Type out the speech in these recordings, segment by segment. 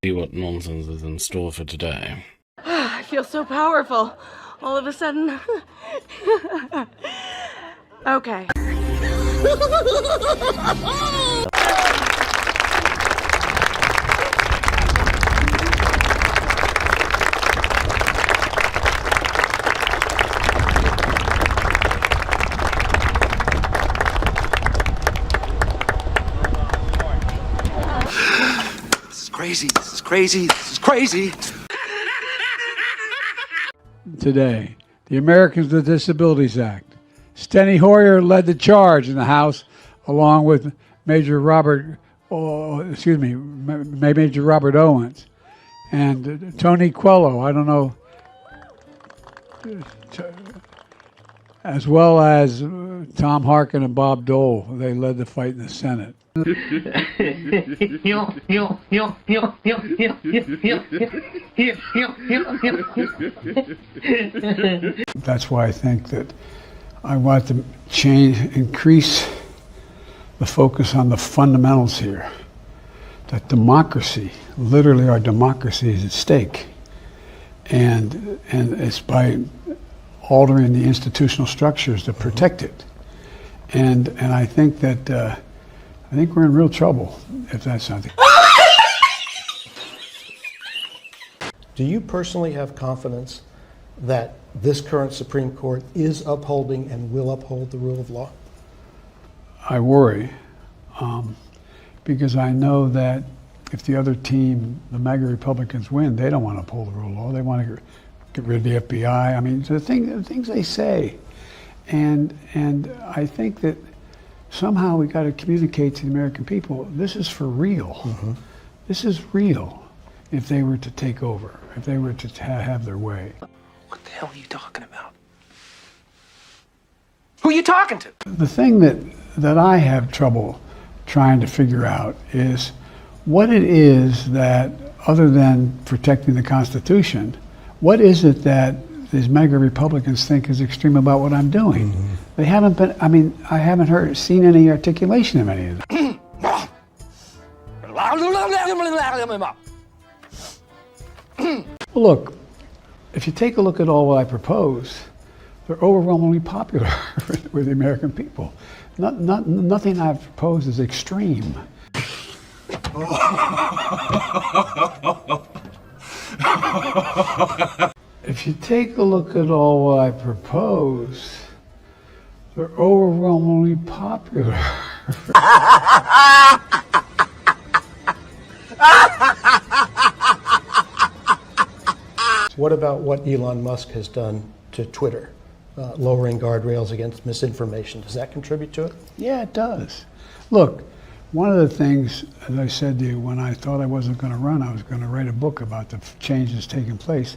See what nonsense is in store for today. I feel so powerful. All of a sudden. Okay. This is crazy, this is crazy, this is crazy. Today, the Americans with Disabilities Act. Steny Hoyer led the charge in the House, along with Major Robert Owens, and Tony Coelho, I don't know, as well as Tom Harkin and Bob Dole. They led the fight in the Senate. That's why I think that I want to increase the focus on the fundamentals here. That democracy, literally our democracy, is at stake, and it's by altering the institutional structures to protect it. And I think that I think we're in real trouble if that's something. Do you personally have confidence that this current Supreme Court is upholding and will uphold the rule of law? I worry because I know that if the other team, the MAGA Republicans, win, they don't want to uphold the rule of law. They want to get rid of the FBI. I mean, the things they say. And I think that somehow we got to communicate to the American people, this is for real. Mm-hmm. This is real if they were to take over, if they were to have their way. What the hell are you talking about? Who are you talking to? The thing that I have trouble trying to figure out is what it is that, other than protecting the Constitution, what is it that these MAGA Republicans think is extreme about what I'm doing? Mm-hmm. They haven't been, I mean, I haven't seen any articulation of any of them. Well, look, if you take a look at all what I propose, they're overwhelmingly popular with the American people. Nothing I've proposed is extreme. If you take a look at all what I propose, they're overwhelmingly popular. What about what Elon Musk has done to Twitter, lowering guardrails against misinformation? Does that contribute to it? Yeah, it does. Look, one of the things, as I said to you, when I thought I wasn't going to run, I was going to write a book about the changes taking place.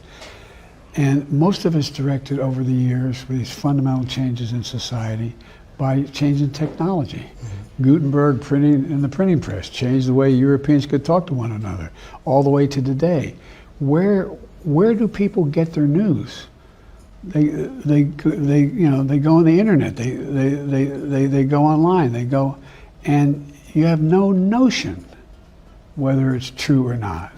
And most of it's directed over the years with these fundamental changes in society by changing technology. Mm-hmm. Gutenberg printing in the printing press changed the way Europeans could talk to one another, all the way to today. Where do people get their news? They go on the internet. They go online. They go, and you have no notion whether it's true or not.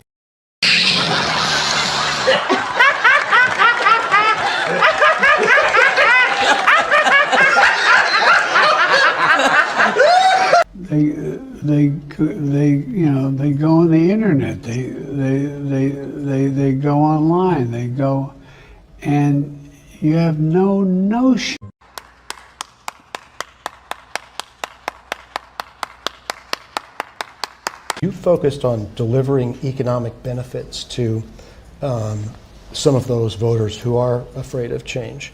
They go on the internet. They go online. They go, and you have no notion. You focused on delivering economic benefits to some of those voters who are afraid of change.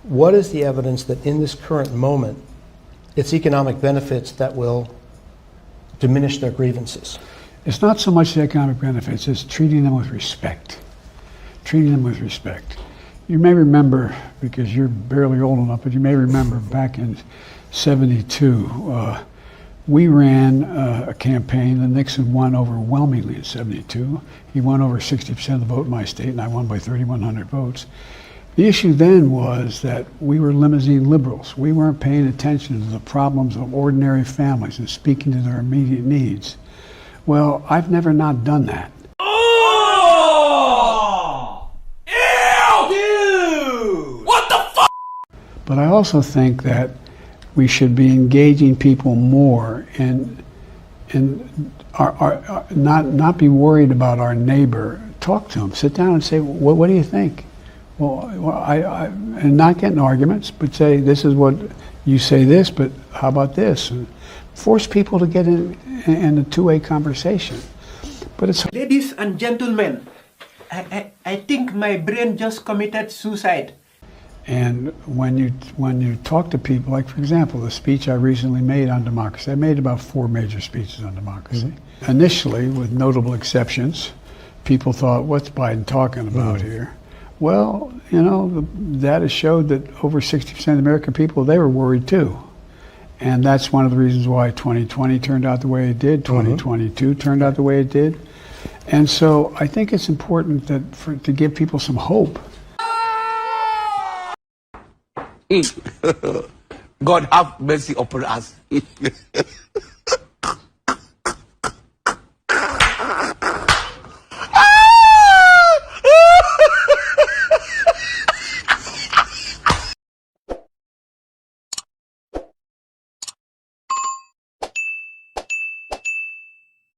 What is the evidence that in this current moment, it's economic benefits that will diminish their grievances? It's not so much the economic benefits, it's treating them with respect. Treating them with respect. You may remember, because you're barely old enough, but you may remember back in '72, we ran a campaign that Nixon won overwhelmingly in '72. He won over 60% of the vote in my state, and I won by 3,100 votes. The issue then was that we were limousine liberals. We weren't paying attention to the problems of ordinary families and speaking to their immediate needs. Well, I've never not done that. But I also think that we should be engaging people more and not be worried about our neighbor. Talk to them. Sit down and say, what do you think? Well, and not get in arguments, but say, this is what you say this, but how about this? And force people to get in a two-way conversation. But it's Ladies and gentlemen, I think my brain just committed suicide. And when you talk to people, like for example, the speech I recently made on democracy, I made about 4 major speeches on democracy. Mm-hmm. Initially, with notable exceptions, people thought, what's Biden talking about here? Well, you know, the data showed that over 60% of the American people, they were worried too. And that's one of the reasons why 2020 turned out the way it did, 2022 turned out the way it did. And so I think it's important that to give people some hope. God have mercy upon us.